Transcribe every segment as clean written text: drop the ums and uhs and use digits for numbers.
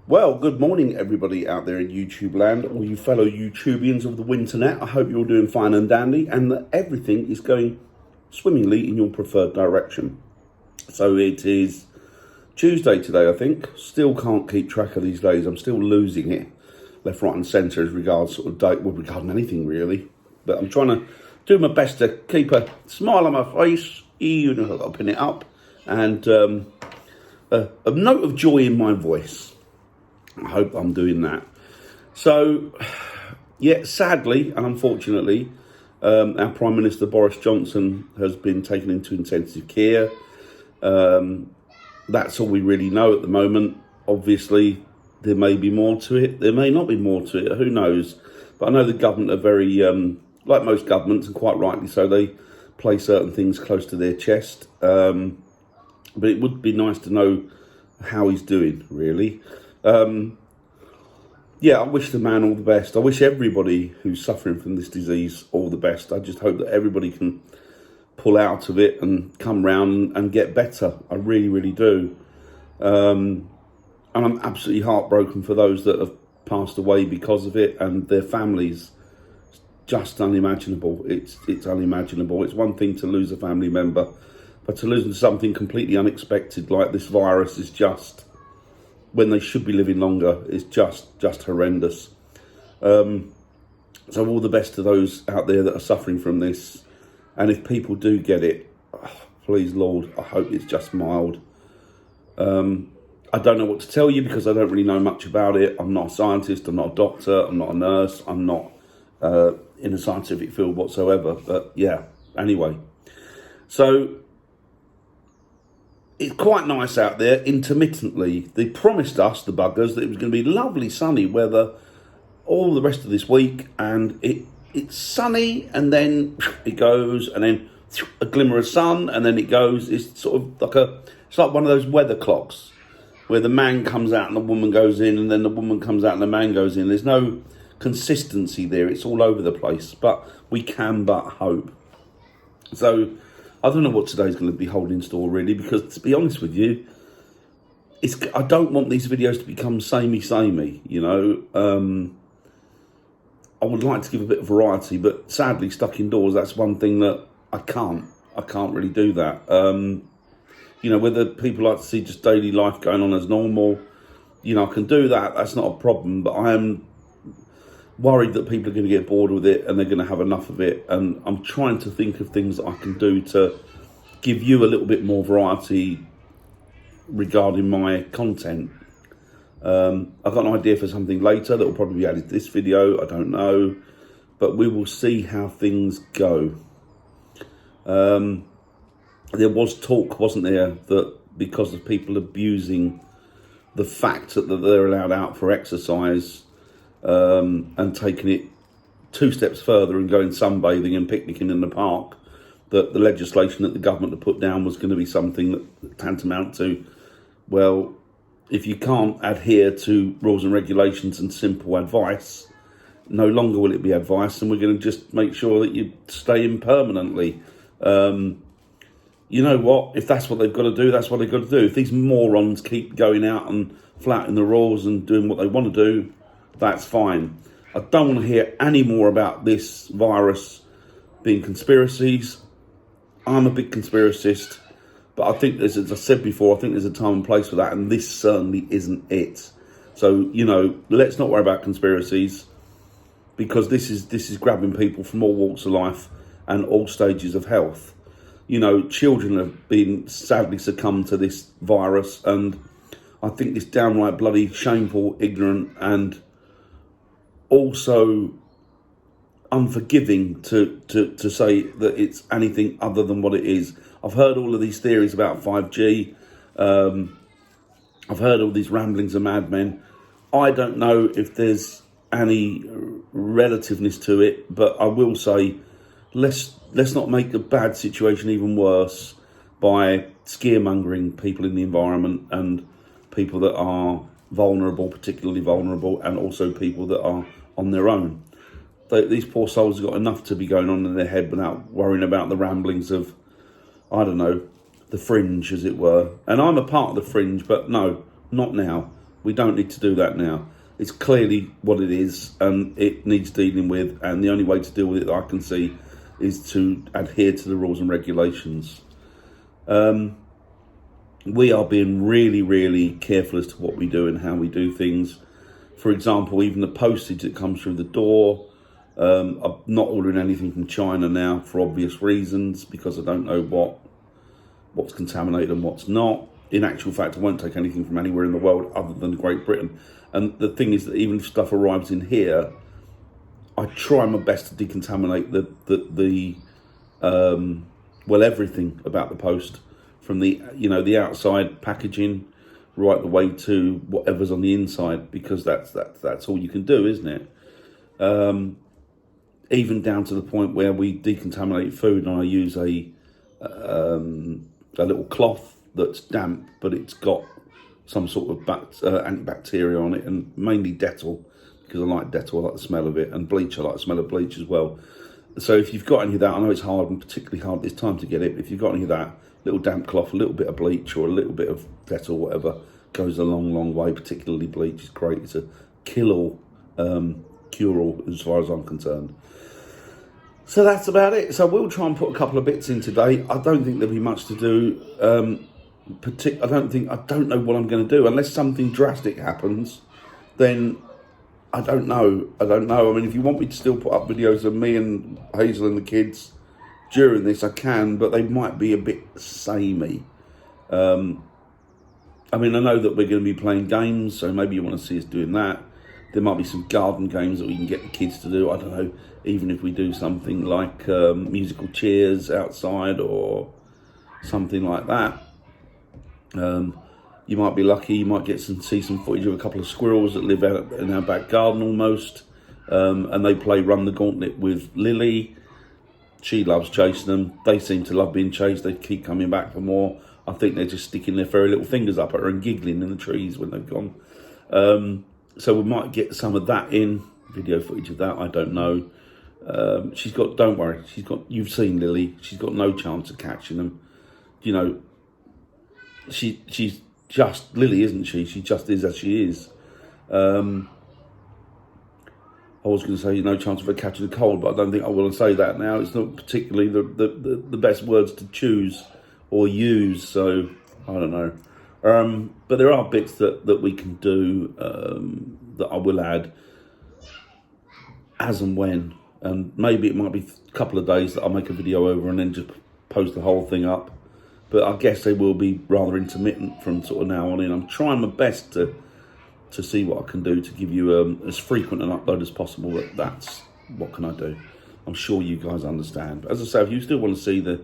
Well, good morning, everybody out there in YouTube land, all you fellow YouTubians of the Winternet. I hope you're all doing fine and dandy, and that everything is going swimmingly in your preferred direction. So it is Tuesday today, I think. Still can't keep track of these days. I'm still losing it, left, right, and centre as regards sort of date, well, regarding anything really. But I'm trying to do my best to keep a smile on my face, even if I've got to pin it up, and a note of joy in my voice. I hope I'm doing that. So, yeah, sadly and unfortunately, our Prime Minister Boris Johnson has been taken into intensive care. That's all we really know at the moment. Obviously, there may be more to it. There may not be more to it. Who knows? But I know the government are very, like most governments, and quite rightly so, they play certain things close to their chest. But it would be nice to know how he's doing, really. Yeah, I wish the man all the best. I wish everybody who's suffering from this disease all the best. I just hope that everybody can pull out of it and come round and get better. I really, really do. And I'm absolutely heartbroken for those that have passed away because of it and their families. It's just unimaginable. It's unimaginable. It's one thing to lose a family member, but to lose something completely unexpected like this virus is just, when they should be living longer, is just horrendous. So all the best to those out there that are suffering from this. And if people do get it, please, Lord, I hope it's just mild. I don't know what to tell you because I don't really know much about it. I'm not a scientist, I'm not a doctor, I'm not a nurse, I'm not in a scientific field whatsoever. But yeah, anyway. So it's quite nice out there, intermittently. They promised us, the buggers, that it was going to be lovely sunny weather all the rest of this week, and it's sunny, and then it goes, and then a glimmer of sun, and then it goes. It's sort of like it's like one of those weather clocks, where the man comes out and the woman goes in, and then the woman comes out and the man goes in. There's no consistency there. It's all over the place, but we can but hope. So I don't know what today's going to be holding in store, really, because to be honest with you, I don't want these videos to become samey, you know. I would like to give a bit of variety, but sadly, stuck indoors, that's one thing that I can't really do that. You know, whether people like to see just daily life going on as normal, you know, I can do that. That's not a problem, but I am worried that people are going to get bored with it and they're going to have enough of it. And I'm trying to think of things that I can do to give you a little bit more variety regarding my content. I've got an idea for something later that will probably be added to this video. I don't know, but we will see how things go. There was talk, wasn't there, that because of people abusing the fact that they're allowed out for exercise, and taking it 2 steps further and going sunbathing and picnicking in the park, that the legislation that the government had put down was going to be something that tantamount to, well, if you can't adhere to rules and regulations and simple advice, no longer will it be advice, and we're going to just make sure that you stay in permanently. You know what? If that's what they've got to do, that's what they've got to do. If these morons keep going out and flouting the rules and doing what they want to do, that's fine. I don't want to hear any more about this virus being conspiracies. I'm a big conspiracist, but I think there's, as I said before, I think there's a time and place for that, and this certainly isn't it. So, you know, let's not worry about conspiracies, because this is grabbing people from all walks of life and all stages of health. You know, children have been sadly succumbed to this virus, and I think it's downright bloody shameful, ignorant, and also unforgiving to say that it's anything other than what it is. I've heard all of these theories about 5G. I've heard all these ramblings of madmen. I don't know if there's any relativeness to it, but I will say, let's not make the bad situation even worse by scaremongering people in the environment and people that are vulnerable, particularly vulnerable, and also people that are on their own. These poor souls have got enough to be going on in their head without worrying about the ramblings of, I don't know, the fringe, as it were. And I'm a part of the fringe, but no, not now. We don't need to do that now. It's clearly what it is, and it needs dealing with, and the only way to deal with it that I can see is to adhere to the rules and regulations. We are being really, really careful as to what we do and how we do things. For example, even the postage that comes through the door. I'm not ordering anything from China now for obvious reasons, because I don't know what's contaminated and what's not. In actual fact, I won't take anything from anywhere in the world other than Great Britain. And the thing is that even if stuff arrives in here, I try my best to decontaminate everything about the post, from the outside packaging right the way to whatever's on the inside, because that's all you can do, isn't it? Even down to the point where we decontaminate food, and I use a little cloth that's damp, but it's got some sort of antibacterial on it, and mainly Dettol, because I like Dettol, I like the smell of it, and bleach, I like the smell of bleach as well. So if you've got any of that, I know it's hard, and particularly hard this time to get it, but if you've got any of that, little damp cloth, a little bit of bleach, or a little bit of Dettol, whatever, goes a long, long way. Particularly bleach is great. It's a kill-all, cure-all as far as I'm concerned. So that's about it. So we'll try and put a couple of bits in today. I don't think there'll be much to do. I don't know what I'm going to do unless something drastic happens. Then I don't know. I mean, if you want me to still put up videos of me and Hazel and the kids during this, I can, but they might be a bit samey. I mean, I know that we're going to be playing games, so maybe you want to see us doing that. There might be some garden games that we can get the kids to do. I don't know, even if we do something like musical chairs outside or something like that. You might be lucky, you might see some footage of a couple of squirrels that live out in our back garden almost. And they play Run the Gauntlet with Lily. She loves chasing them. They seem to love being chased. They keep coming back for more. I think they're just sticking their furry little fingers up at her and giggling in the trees when they've gone. So we might get some of that in, video footage of that, I don't know. Don't worry, you've seen Lily, she's got no chance of catching them. You know, she's just Lily, isn't she? She just is as she is. I was going to say no chance of her catching a cold, but I don't think I will say that now. It's not particularly the best words to choose or use, so I don't know. But there are bits that we can do that I will add as and when, and maybe it might be a couple of days that I'll make a video over and then just post the whole thing up. But I guess they will be rather intermittent from sort of now on in. I'm trying my best to see what I can do to give you as frequent an upload as possible. But that's what can I do. I'm sure you guys understand. But as I say, if you still want to see the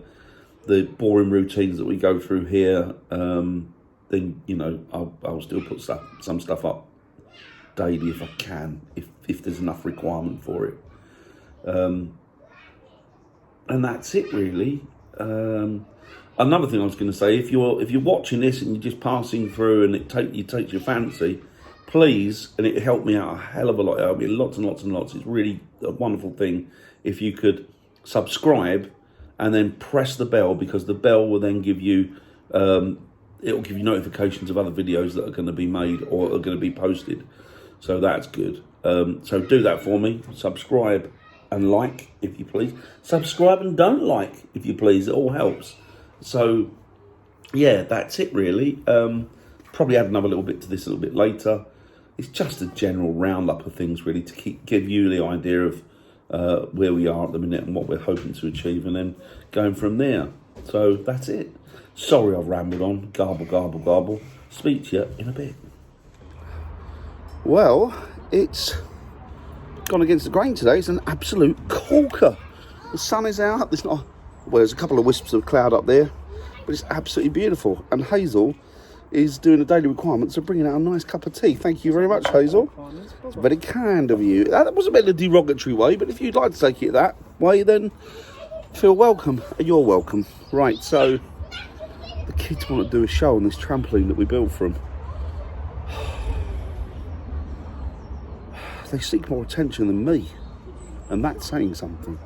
boring routines that we go through here, then I'll still put some stuff up daily if I can, if there's enough requirement for it. And that's it really. Another thing I was going to say, if you're watching this and you're just passing through and it takes your fancy, please, and it helped me out a hell of a lot. It helped me lots and lots and lots. It's really a wonderful thing if you could subscribe and then press the bell, because the bell will then give you it'll give you notifications of other videos that are going to be made or are going to be posted. So that's good. So do that for me. Subscribe and like, if you please. Subscribe and don't like, if you please. It all helps. So, yeah, that's it really. Probably add another little bit to this a little bit later. It's just a general roundup of things really to give you the idea of where we are at the minute and what we're hoping to achieve, and then going from there. So that's it. Sorry I've rambled on. Garble, garble, garble. Speak to you in a bit. Well, it's gone against the grain today. It's an absolute corker. The sun is out. There's a couple of wisps of cloud up there, but it's absolutely beautiful. And Hazel is doing the daily requirements of bringing out a nice cup of tea. Thank you very much, Hazel. It's very kind of you. That wasn't meant in a derogatory way, but if you'd like to take it that way, then feel welcome. You're welcome. Right, so the kids want to do a show on this trampoline that we built for them. They seek more attention than me, and that's saying something.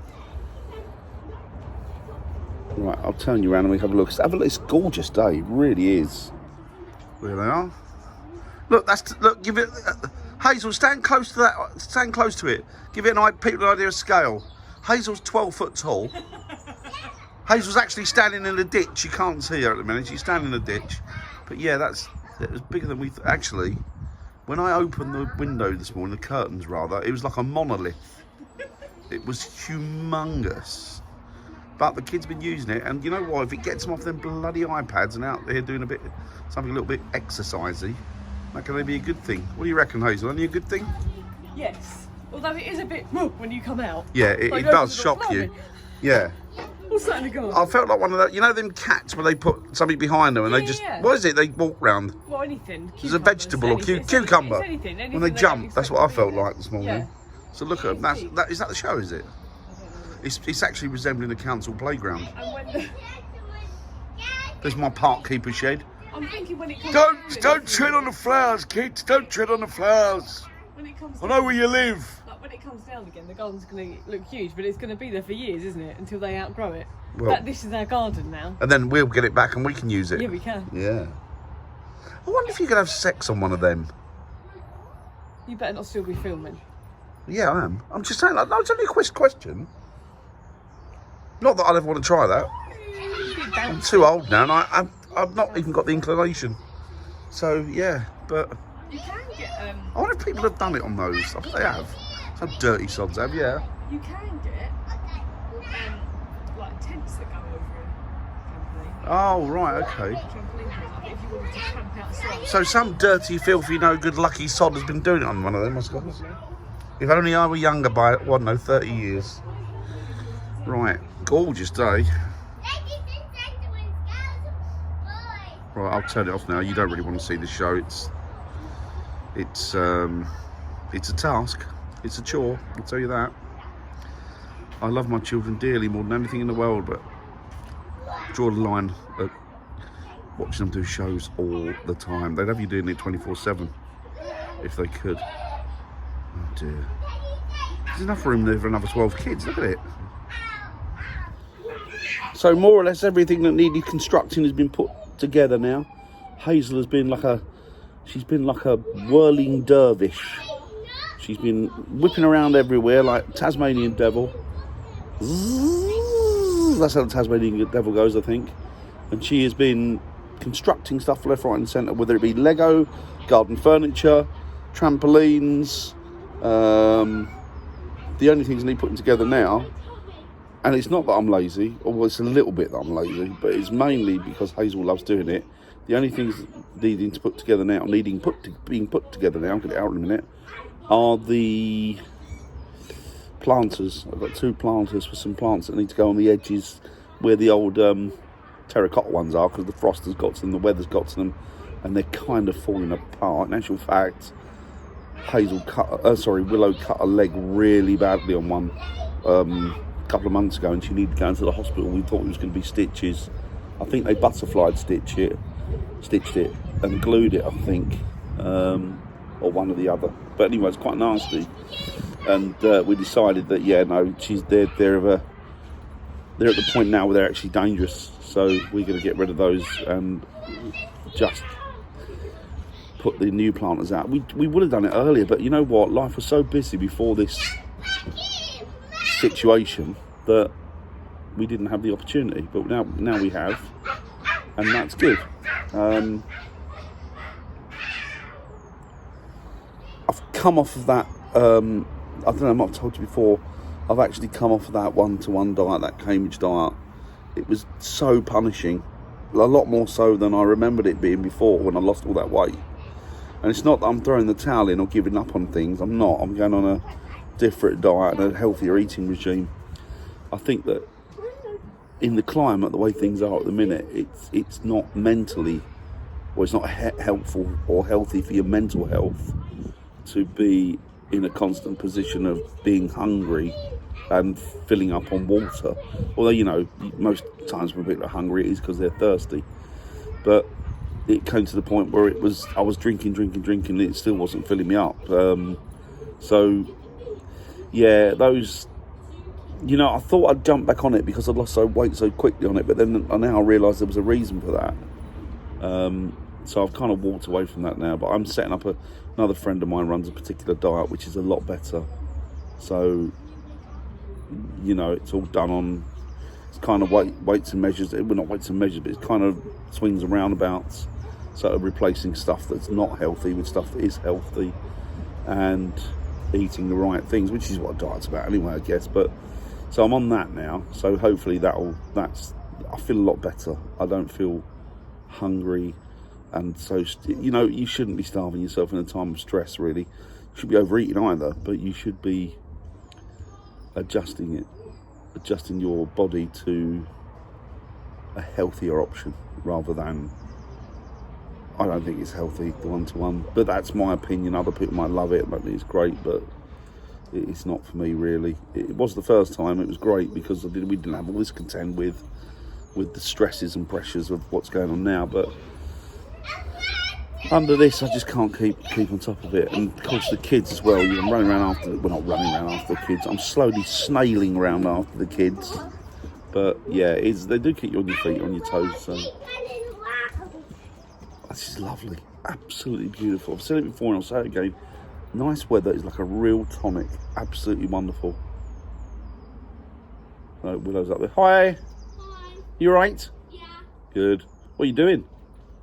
Right, I'll turn you around and we have a look. It's a gorgeous day, it really is. There they are. Look, look. Give it, Hazel. Stand close to that. Stand close to it. Give it people an idea of scale. Hazel's 12 foot tall. Hazel's actually standing in a ditch. You can't see her at the minute. She's standing in a ditch. But yeah, it was bigger than we actually. When I opened the window this morning, the curtains rather, it was like a monolith. It was humongous. But the kids been using it, and you know what? If it gets them off them bloody iPads and out there doing something a little bit exercisey, that can only be a good thing. What do you reckon, Hazel? Only a good thing? Yes. Although it is a bit when you come out. Yeah, it does shock you. Yeah. What's that in the garden? I felt like one of the, you know them cats where they put something behind them and they just, what is it? They walk round. Well, anything. There's a vegetable or cucumber. It's anything When they jump, that's what I felt like this morning. Yeah. So look at them. Is that the show, is it? It's actually resembling a council playground. And when There's my park keeper shed. I'm thinking when it comes Don't tread on the flowers, kids. Don't tread on the flowers. When it comes I know where you live. Like when it comes down again, the garden's going to look huge, but it's going to be there for years, isn't it? Until they outgrow it. Well, this is our garden now. And then we'll get it back and we can use it. Yeah, we can. Yeah. I wonder if you could have sex on one of them. You better not still be filming. Yeah, I am. I'm just saying, like, no, it's only a question. Not that I'll ever want to try that. I'm too old now, and I've not even got the inclination. So yeah, but You can get I wonder if people have done it on those. I bet they have. Some dirty sods have, yeah. You can get like tents that go over a trampoline. Oh right, okay. Trampoline, if you wanted to camp outside. So some dirty, filthy, no good, lucky sod has been doing it on one of them, I suppose. If only I were younger by, 30 years. Right, gorgeous day. Right, I'll turn it off now. You don't really want to see the show. It's a task. It's a chore. I'll tell you that. I love my children dearly more than anything in the world, but draw the line at watching them do shows all the time. They'd have you doing it 24/7 if they could. Oh dear. There's enough room there for another 12 kids. Look at it. So more or less everything that needed constructing has been put together now. Hazel has been like a whirling dervish. She's been whipping around everywhere like Tasmanian devil. Zzz, that's how the Tasmanian devil goes, I think. And she has been constructing stuff left, right and centre, whether it be Lego, garden furniture, trampolines. The only things I need putting together now, and it's not that I'm lazy, or it's a little bit that I'm lazy, but it's mainly because Hazel loves doing it. The only things needing to put together now, being put together now, I'll get it out in a minute, are the planters. I've got 2 planters for some plants that need to go on the edges where the old terracotta ones are, because the frost has got to them, the weather's got to them, and they're kind of falling apart. In actual fact, Willow cut a leg really badly on one couple of months ago, and she needed to go into the hospital. We thought it was going to be stitches. I think they butterflied stitched it and glued it, I think, or one or the other. But anyway, it's quite nasty. And we decided that they're at the point now where they're actually dangerous. So we're going to get rid of those and just put the new planters out. We would have done it earlier, but you know what? Life was so busy before this situation that we didn't have the opportunity. But now we have, and that's good. I've come off of that. I don't know. I might have told you before. I've actually come off of that 1-to-1 diet, that Cambridge diet. It was so punishing, a lot more so than I remembered it being before when I lost all that weight. And it's not that I'm throwing the towel in or giving up on things. I'm not. I'm going on a different diet and a healthier eating regime. I think that in the climate, the way things are at the minute, it's not mentally, or it's not helpful or healthy for your mental health to be in a constant position of being hungry and filling up on water. Although, most times when people are hungry, it is because they're thirsty. But it came to the point where I was drinking, and it still wasn't filling me up. So, yeah, those, I thought I'd jump back on it because I'd lost weight so quickly on it, but then I now realise there was a reason for that. So I've kind of walked away from that now. But I'm setting up another friend of mine runs a particular diet which is a lot better. So, you know, it's all done on. It's kind of weights and measures. Well, not weights and measures, but it kind of swings and roundabouts. So replacing stuff that's not healthy with stuff that is healthy, and eating the right things, which is what a diet's about anyway, I guess. But so I'm on that now. So hopefully that's. I feel a lot better. I don't feel hungry, and so you know, you shouldn't be starving yourself in a time of stress. Really, you shouldn't be overeating either, but you should be adjusting your body to a healthier option rather than. I don't think it's healthy, the one-to-one, but that's my opinion. Other people might love it, might think it's great, but it's not for me really. It was the first time. It was great because we didn't have all this contend with the stresses and pressures of what's going on now, but under this I just can't keep on top of it. And of course the kids as well, I'm running around after, well, not running around after the kids, I'm slowly snailing around after the kids, but yeah, they do keep you on your feet, on your toes, so this is lovely, absolutely beautiful. I've said it before and I'll say it again, nice weather is like a real tonic, absolutely wonderful. Oh, Willow's up there. Hi. You right? Yeah. Good. What are you doing?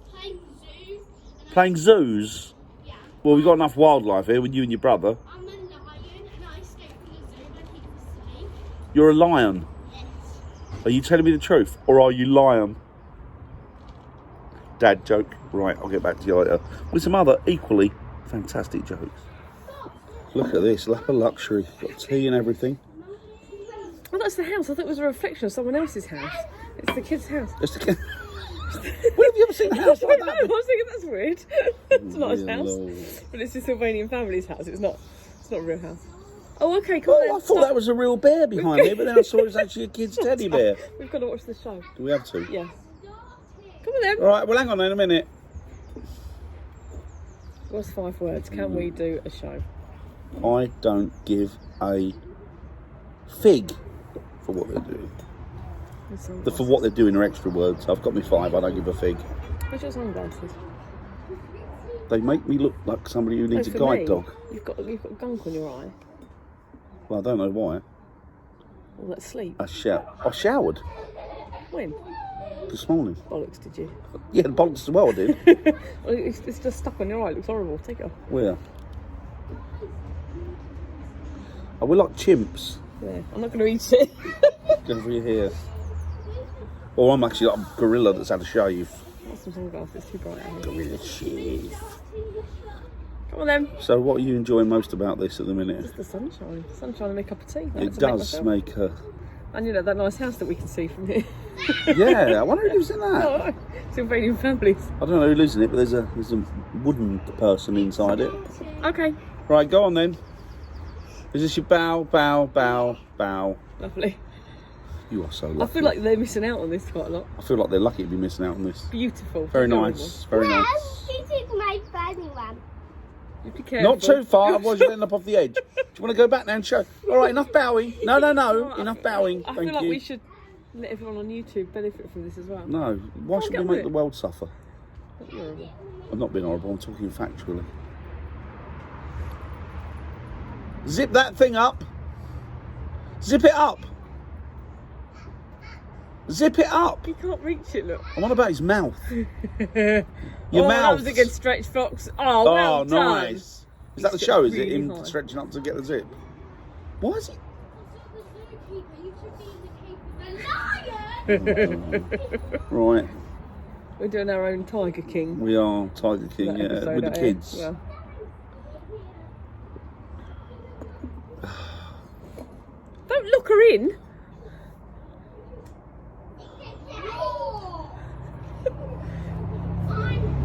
Playing zoos. Playing zoos? Yeah. Well, we've got enough wildlife here with you and your brother. I'm a lion and I escaped from the zoo when he was asleep. You're a lion. Yes. Are you telling me the truth? Or are you lying? Dad joke. Right, I'll get back to you later. With some other equally fantastic jokes. Look at this, lap of luxury. Got tea and everything. Oh, that's the house. I thought it was a reflection of someone else's house. It's the kid's house. Just a kid. When have you ever seen a house like I that? was thinking that's weird. It's not his Dear house, Lord. but it's the Sylvanian family's house. It's not a real house. Oh, okay, come on. Oh, I thought that was a real bear behind me, but then I saw it was actually a kid's teddy bear. We've got to watch the show. Do we have to? Yes. Come on then. All right, well, hang on in a minute. What's 5 words? Can we do a show? I don't give a fig for what they're doing. For what they're doing are extra words. I've got me 5, I don't give a fig. Where's your sunglasses? They make me look like somebody who needs a for guide me, dog. You've got gunk on your eye. Well, I don't know why. All that sleep. I showered When? this morning. Bollocks, did you? Yeah, the bollocks as well I did. Well, it's just stuck on your eye. It looks horrible. Take it off. Where? Oh, we're like chimps. Yeah, I'm not going to eat it. Over your hair. Or I'm actually like a gorilla that's had a shave. That's some sunglasses. It's too bright. I haven't got Gorilla shave. Come on then. So what are you enjoying most about this at the minute? It's the sunshine. Sunshine and make a cup of tea. I like It to does myself. make a... And you know that nice house that we can see from here. Yeah, I wonder who lives in that. Oh, Sylvanian families. I don't know who lives in it, but there's a wooden person inside it. Okay. Right, go on then. Is this your bow, bow, bow, bow? Lovely. You are so lucky. I feel like they're missing out on this quite a lot. I feel like they're lucky to be missing out on this. Beautiful. Very Adorable. nice, very nice. This is my funny one. You be careful. Not too far, otherwise you'll end up off the edge. Do you want to go back now and show? All right, enough bowing. No, enough bowing. I Thank feel like you. we should let everyone on YouTube benefit from this as well. No, why should we get on make with the it. world suffer? Don't be horrible. I'm not being horrible, I'm talking factually. Zip that thing up. Zip it up. Zip it up. You can't reach it, look. I'm on about his mouth. Your That mouth. was a good stretch, Fox. Oh, well done. Nice. Is that the show? Is it really him high. stretching up to get the zip? Why is he? You should be in the cave with the lion. Right, We're doing our own Tiger King. we are Tiger King, that yeah, episode with the out here. kids. Yeah. Don't look her in.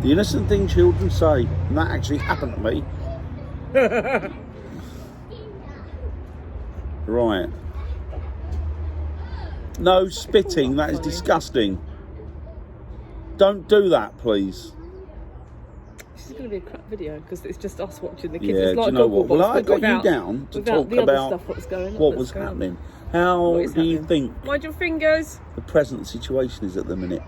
The innocent thing children say, and that actually happened to me. Right. No spitting, that is disgusting. Don't do that, please. This is going to be a crap video because it's just us watching the kids. Yeah, It's do like you know what? Gogglebox, Well, I but got without- you down to without talk the other about stuff, what's going on, what that's was going on. happening. How What is do you happening? think Mind your fingers. the present situation is at the minute?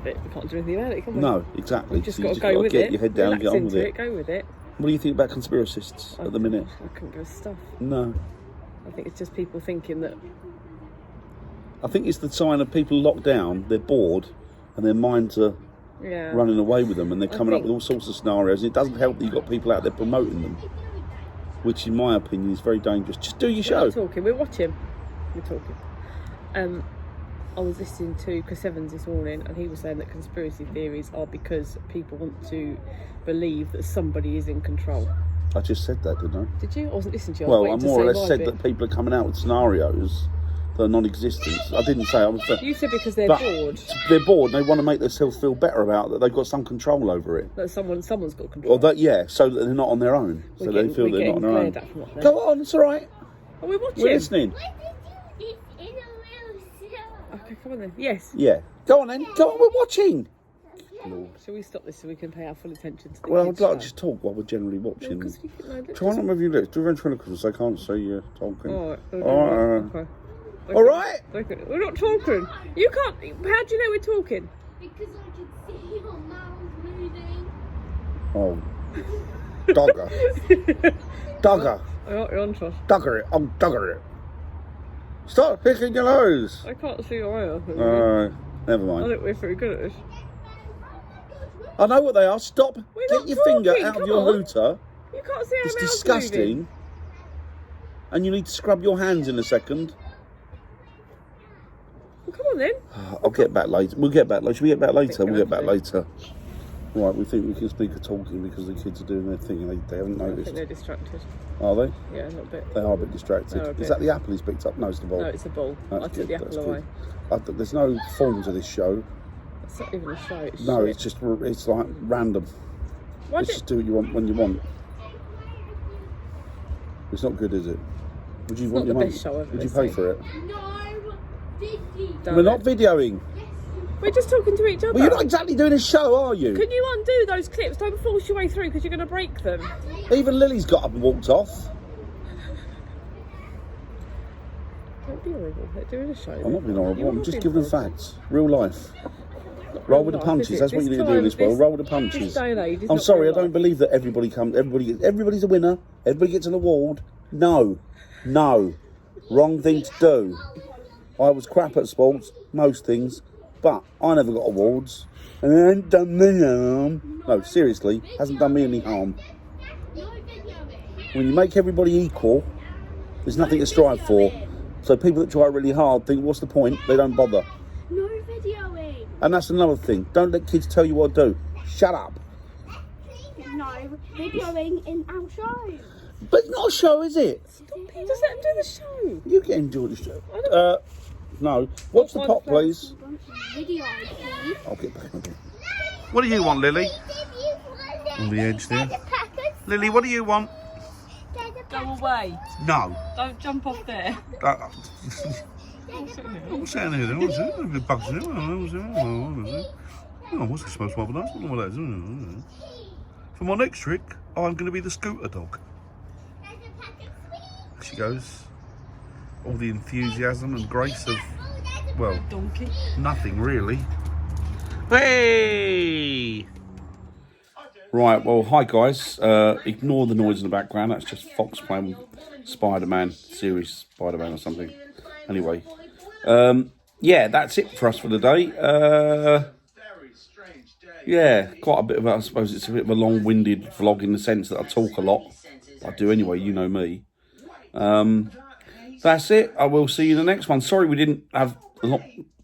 But we can't do anything about it, can we? No, exactly. We've just So got you to go with get it. your head down and Relax get on with into it. Go with it. What do you think about conspiracists at the minute? I couldn't give a stuff. No. I think it's just people thinking that. I think it's the sign of people locked down, they're bored, and their minds are running away with them, and they're coming up with all sorts of scenarios. It doesn't help that you've got people out there promoting them, which in my opinion is very dangerous. Just do your show. We're not talking, we're watching. We're talking. I was listening to Chris Evans this morning, and he was saying that conspiracy theories are because people want to believe that somebody is in control. I just said that, didn't I? Did you? I wasn't listening to you. Well, I more or less said that people are coming out with scenarios that are non-existent. I didn't say I was. You said because they're bored. They're bored. And they want to make themselves feel better about that they've got some control over it. That someone's got control. Or that, yeah, so that they're not on their own. So they feel they're not on their own. Go on, it's all right. Are we watching? We're listening. Okay, come on then. Yes. Yeah. Go on then. Go on, we're watching. Shall we stop this so we can pay our full attention to the Well, kids' I'd like show? to just talk while we're generally watching. No, 'cause you can- no, Try not to move your lips. Do ventriloquism so I can't see you talking. All right. Okay. Okay. All right. Okay. We're not talking. You can't. How do you know we're talking? Because I can see your mouth moving. Oh. Dogger. Dogger. You're on, Josh. Dogger it. Oh, dogger it. Stop picking your nose. I can't see your eye. Never I mind. think we're pretty good at this. I know what they are. Stop. We're Get not your finger talking, out of come your on. hooter. You can't see our It's mouths disgusting. moving. And you need to scrub your hands in a second. Well, come on then. I'll get back later. We'll get back later. Should we get back later? We'll get back to. later. Right, we think we can speak of talking because the kids are doing their thing and they haven't I noticed. think they're distracted. Are they? Yeah, a little bit. They are a bit distracted. They are a Is bit. that the apple he's picked up? No, it's the ball. No, it's a ball. That's I took good, the apple that's away. good. There's no form to this show. It's not even a show. It's No, shit. it's like random. Why Let's did- just do what you want when you want. It's not good, is it? Would you It's want not your the money? best show I've Would you ever pay seen. for it? No, Vicky. Don't We're it? not videoing. We're just talking to each other. Well, you're not exactly doing a show, are you? Can you undo those clips? Don't force your way through because you're going to break them. Even Lily's got up and walked off. Don't be horrible. They're doing a show. I'm not being horrible. You I'm are just being giving them horrible. facts. Real life. Not Roll real with the life, punches. is it? That's what you need to do in time- this world. Roll with the punches. This day and age is I'm not sorry, I real don't life. believe that everybody comes. Everybody's a winner. Everybody gets an award. No. Wrong thing to do. I was crap at sports, most things, but I never got awards. And it ain't done me harm. No, seriously, hasn't done me any harm. No videoing. When you make everybody equal, there's nothing to strive for. So people that try really hard think, what's the point? They don't bother. No videoing. And that's another thing. Don't let kids tell you what to do. Shut up. No videoing in our show. But it's not a show, is it? Just let them do the show. You get enjoy the show. No. What's the pot, please? Video, please. I'll get back on it. What do you want, Lily? On the edge there. Lily, what do you want? Go away. No. Don't jump off there. What's saying here? What's it? A bit bugs in it. Oh, what's it supposed to have? I don't know what that is. For my next trick, I'm going to be the scooter dog. She goes. All the enthusiasm and grace of, well, Donkey. nothing really. Hey! Right, well, hi guys. Ignore the noise in the background. That's just Fox playing Spider-Man, series Spider-Man or something. Anyway, yeah, that's it for us for the day. Yeah, quite a bit of, I suppose it's a bit of a long-winded vlog in the sense that I talk a lot. I do anyway, you know me. That's it. I will see you in the next one. Sorry we didn't have a lot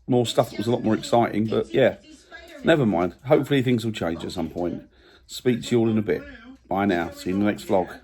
more stuff that was a lot more exciting, but yeah, never mind. Hopefully things will change at some point. Speak to you all in a bit. Bye now. See you in the next vlog.